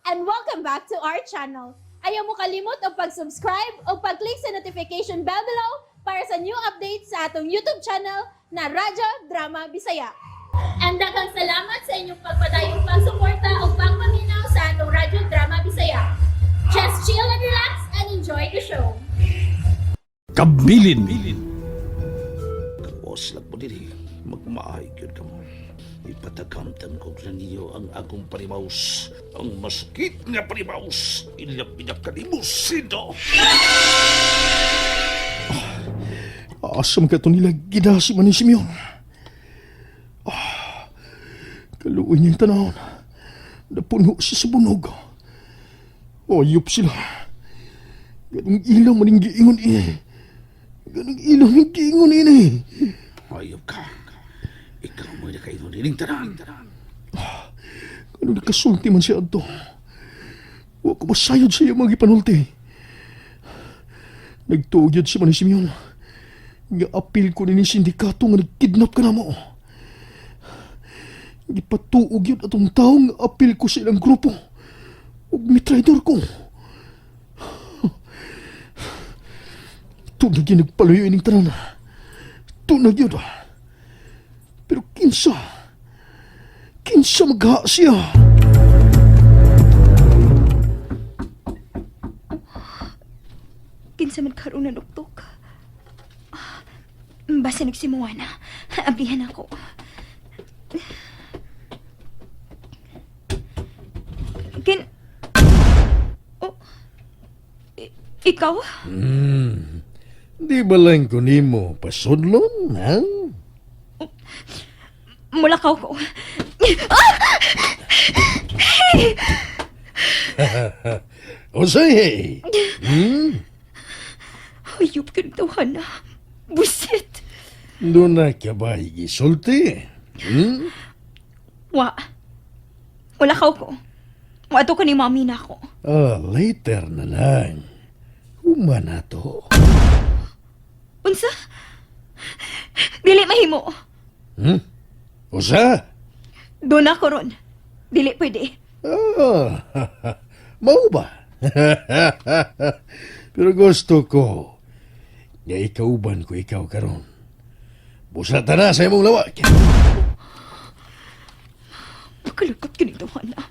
and welcome back to our channel. Ayaw mo kalimot o pag-subscribe o pag-click sa notification bell below para sa new updates sa atong YouTube channel na Radyo Drama Bisaya. And daghang salamat sa inyong pagpadayong pagsuporta o pagpaminaw sa atong Radyo Drama Bisaya. Just chill and relax and enjoy the show. Kabilin. Kawas lang po din magmaay yun ka mo. Ipatakamtan ko sa ninyo ang akong parimaus. Ang masakit nga parimaus. Ilap-ilap kalimusin to. Asam ka ito nila gidasi man ni Simeon. Kaluoy niyang tanahon. Napuno siya sa bunog. Ayop sila. Ganong ilaw maning giingon Ganong ilaw maning giingon Ayop ka. Ikaw mo na kayo niling tanan. Ganong nakasulti man siya ato. Huwag ko masayod sa iyo mga ipanulti. Nagtuogyad si man ni Simeon. Nga-apil ko ni sindikato nga nagkidnap ka na mo. Gipatuog yun atong taong apil ko sa ilang grupo. Ug mitraidor ko. Tunag yun nagpaluyo ining tanan. Tunag yun. Pero kinsa magha siya. Kinsa man karon na nuktok. Basta nagsimuha na. Ablihan ako. Oh, ikaw? Di ba lang ko nimo pasudlon, ha? Mulakaw ko. O say, Hayop ka ng tawhana. Busit. doon na ka ba igisulti? Mulakaw ko. Wato ko ni mami na ako. Later na lang. Huma na to. Unsa? Dili mahimo. Usa? Doon ako ron. Dili pwede. Mau ba? Pero gusto ko nga ikauban ko ikaw karon. Busata na sa imong lawak. Makalukot ka nito, Hana.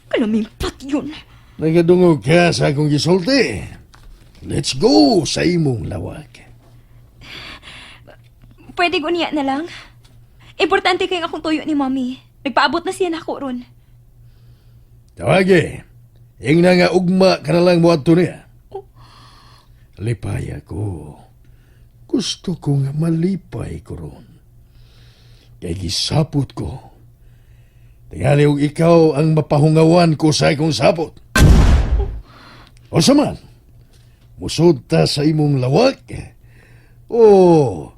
Kalamimpat yun. Nagadungog ka sa akong gisulti. Let's go sa imong lawak. Pwede gunya na lang. Importante kay akong tuyo ni mami. Nagpaabot na siya na ako ron. Tawagi. Ing na nga ugma ka na lang mo ato niya. Lipaya ko. Gusto ko nga malipay ko ron. Kaya gisapot ko. Tingali og ikaw ang mapahungawan ko sa akong sapot. O saman, musod ta sa imong lawak. O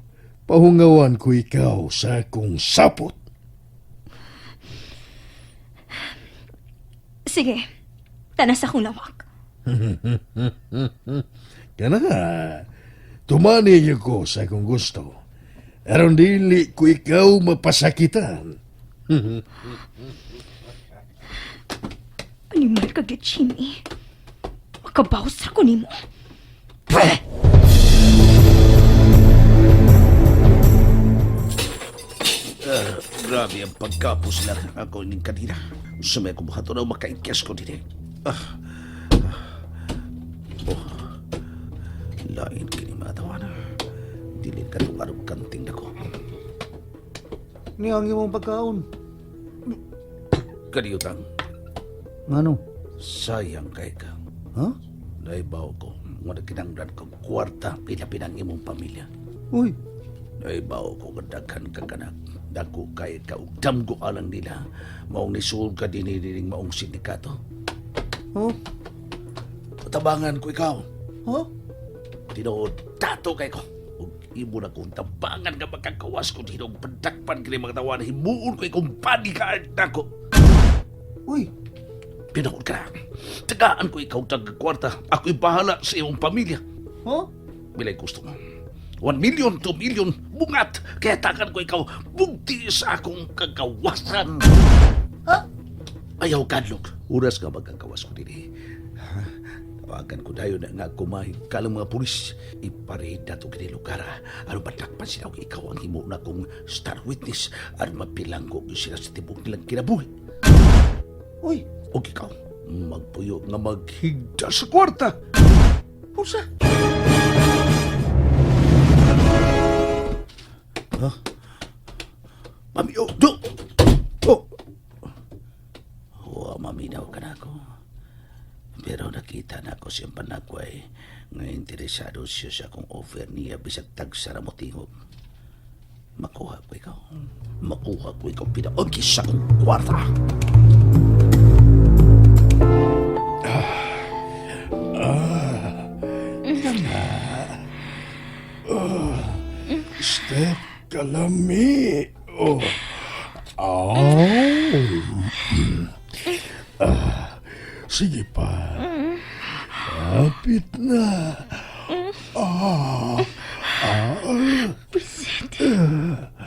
pahungawan ko ikaw sa akong sapot. Sige, tanas akong lawak. Kana, tumani niyo ko sa akong gusto. Aron dili ko ikaw mapasakitan. Animal ka, Gitchini. Makabawas ako ni mo. Grabe ang pagkapos lang ako ning kanina. Sumay ko buhato na makaikyas ko din. Lain kini matawa na. Dilin ka nung arong kanting na ko. Ni ang imong pagkaon. Kaniyutang, Ano? sayang kay ka. Ha? Naibaw ko, mga kinangdan kong kwarta pinapinang imong pamilya. Uy, Naibaw ko kadaghan ka kanak. Dako kay ka ug damgo alang nila. Maong nisul ka dinidiring maong sindikato. oh, Tabangan ko ikaw. ha? Tinuod, tato kay ko. Ug imo na kong tabangan nga makakawas ko dito. Padakpan kini mga tawa na himuon ko ikong bodyguard nako. Uy, Pinaod ka. Tagaan ko ikaw taga-kwarta. Ako'y bahala sa iyong pamilya. ha? Bilay gusto mo. 1 million, 2 million, bungat. Kaya takan ko ikaw, bugti sa akong kagawasan. Ha? Ayaw kadlok. Oras nga magkakawas ko din. Tawagan ko dayo na nga kumahig kalang mga pulis. Ipareid na ito kini lugar. Ano matakpan sila kung ikaw ang himo na kong star witness. Ano mapilang ko sila sa tibok nilang kinabuhi. Uy, O ikaw, magpuyo nga maghigda sa kwarta. Usa. Ha? Mami, oh, do! Oh! Maminaw ka na ako. Pero nakita na ako siyang panagway nga interesado siya sa kung offer niya bisag tagsara mo tingog. Makuha ko ikaw. Makuha ko ikaw pinaugis sa kong kwarta. Step kalami. Oh. Sige pa. Kapit na.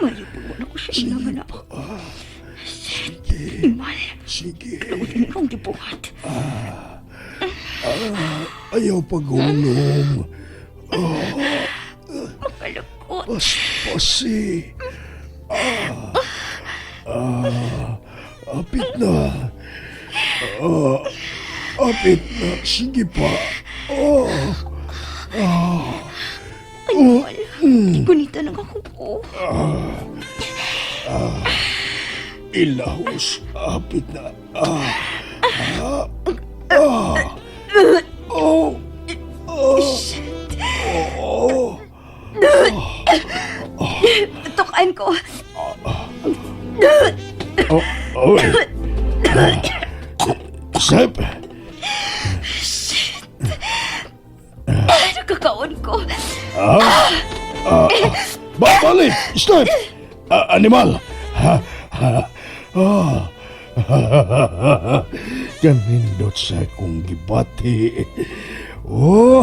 Mayo po na ko siya inaman ako. Sige. Hindi kong gibuhat. Ayaw pag-unom. Makalakot. Paspasi. Apit na. Apit na. Sige pa. Animal. Gunita ng ako po. Ilahos. Apit na. Tukaan ko. Step. Nakakaon ko. Balik. Step. Animal. Kanindot sa akong gibati. Oh.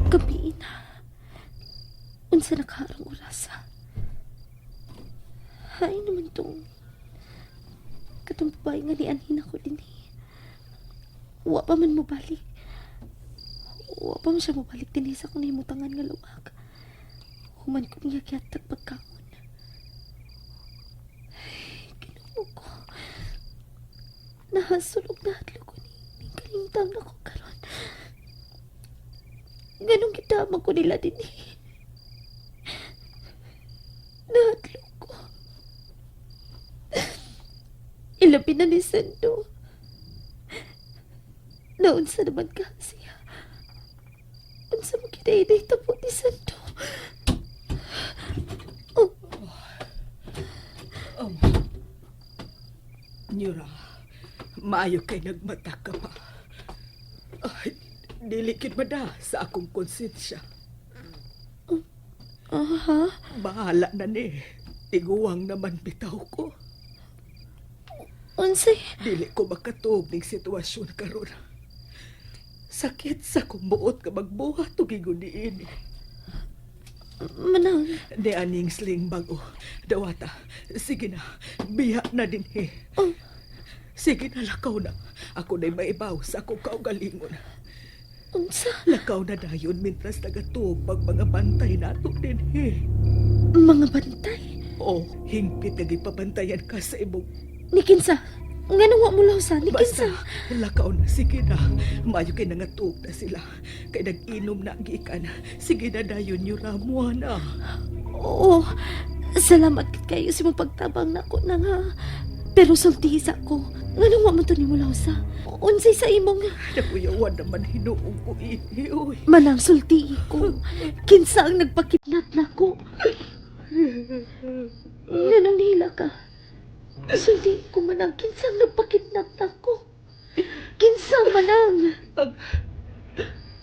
Gabi na. Unsa nakaharang orasa. Hay naman tong katong babae nga nianhin ako din eh. Wa pa man mo balik. Wa pa man siya mo balik din sa kung nahimutangan nga luwag. Human ko niya kiatag pagkaon. Ay, kinumo ko. Nahasulog na hadlo ko ni kalintang ako karon. Ganong kitama ko nila din eh. Nahadlo ko. Ilabi na ni Sendo. Naunsa naman ka siya. Unsa mo kinaiday tapos ni Sendo. Nyura, maayo kay nagmata ka pa. Ay, dilikid mada sa akong konsensya. Aha. Bahala na ni. Tiguwang naman bitaw ko. Unsay? Dili ko makatuog ning sitwasyon karon. Sakit sa kumuot ka magbuhat o giguniin. Manang. Di aning sling bago. Dawata, sige na. Biya na din eh. Sige na, lakaw na. Ako na'y maibaw sa akong kaugalingon. Unsa? Lakaw na dayon mintras nagatuog pag mga bantay nato din eh. Mga bantay? O, hingpit nagipabantayan ka sa imong. Nikinsa. Nga nang wa mo lausan. Basta, Nikinsa. lakaw na, sige na. Mayo kay nangatuog na sila. Kay nag-inom na gikan. Sige na dayon yung ramuha na. Oo. Salamat kayo sa mga pagtabang na ko na nga. Pero sultisa ko. Nga nang wa mo to ni mo lausa. Unsay sa imong. Nakuyawan naman hinuong ko ini, oy. Manang sulti ko. Kinsa ang nagpakidnap na ko. Nga nang nihila ka. Sulti ko manang. Kinsa ang nagpakidnap na ko. Kinsa manang.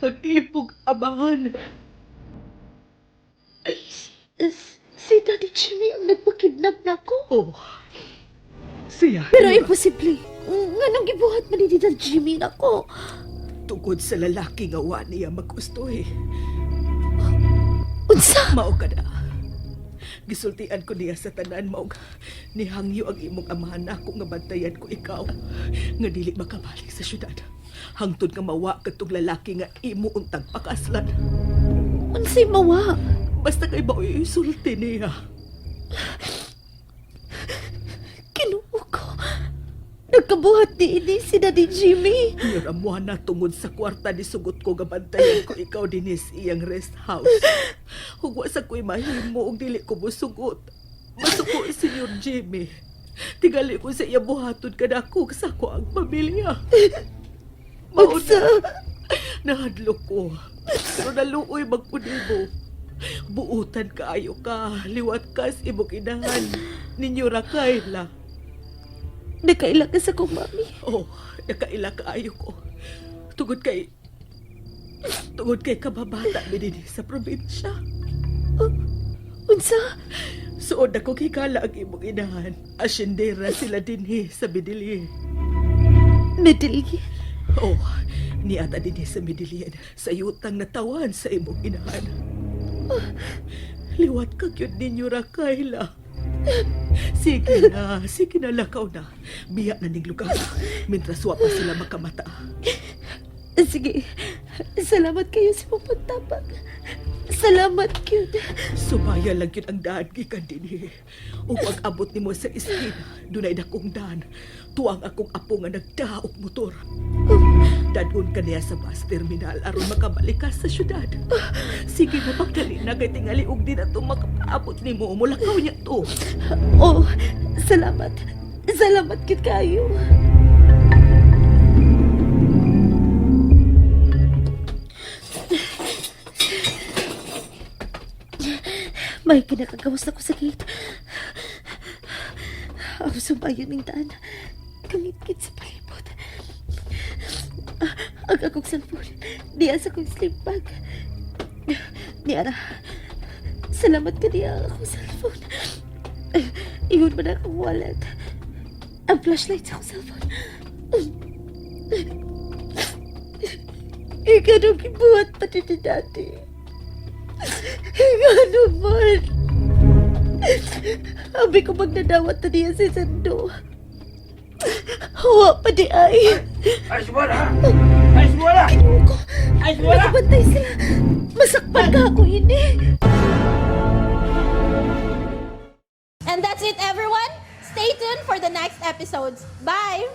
Ang ipog abangan. Si Daddy Jimmy ang nagpakidnap na ko. Oh, siya. Pero imposible. Nga nang gibuhat man ni Daddy Jimmy na ko. Tungkod sa lalaki nga wa niya magusto eh. Unsa? Mao ka na. Gisultian ko niya sa tanan mo. Nihangyo ang imong amahan ako nga bantayan ko ikaw. Nga dili makabalik sa syudad. Hangtod nga mawa katong lalaki nga imo untang pakaslan. Unsay mawa? Basta kay ba isulti niya. Kinuo ko. Nagkabuhat ni ini si Daddy Jimmy. Niramuha na tungod sa kwarta ni sugot ko nga bantayan ko ikaw dinis iyang rest house. Hugwa sa ko'y mahimo og dili ko musugot. Masuko si Senior Jimmy. Tigali ko sa iya buhaton kadako sa ko ang pamilya. Unsa? Nahadlok ko. Pero naluoy magpunibo. Buutan kaayo ka. Liwat ka sa imong inahan. Ninyo ra Kayla. Nakaila ka sa kong mami. Oh, nakaila kaayo ko. Tungod kay kababata mi dinhi sa probinsya. Unsa? Suod ako kikala ang imong inahan. Asyendera sila dinhi sa Bidilye. Medellin. Oh, niata dinhi sa Bidilye sa yutang na tawan sa imong inahan. Liwat ka yun ninyo ra Kayla. Sige na, lakaw na. Biya na ning lugar. Mintras wa pa sila makamata. Sige. Salamat kayo sa mong pagtapag. Salamat, cute. Sumaya lang yun ang daan gikan dinhi. O pag-abot nimo sa esquina, dunay dakong daan. Tuwang akong apo nga nagdaog motor. Dadun ka niya sa bus terminal aron makabalik ka sa syudad. Sige na pagdali na kay tingali og di na to makapaabot nimo. Mulakaw niya to. Oh, salamat. Salamat kit kayo. May kinakagawas na ko sa gate. Ako sumbayan ng daan. Kamit-kit sa palibot. Ang akong cellphone. Diya sa kong sleep bag. Niara, salamat ka diya ang akong cellphone. Iyon mo na akong wallet. Ang flashlight sa akong cellphone. Ikaw nung kibuhat pati ni dati. Ikaw naman. Abi ko magnadawat na niya si Sando. Hawa pa di ay. Ay, Cebuano! Ay, Cebuano! Kinuha ko. Ay, Cebuano! Nakabantay sila. Masakpan ka ako, hindi. And that's it, everyone. Stay tuned for the next episodes. Bye!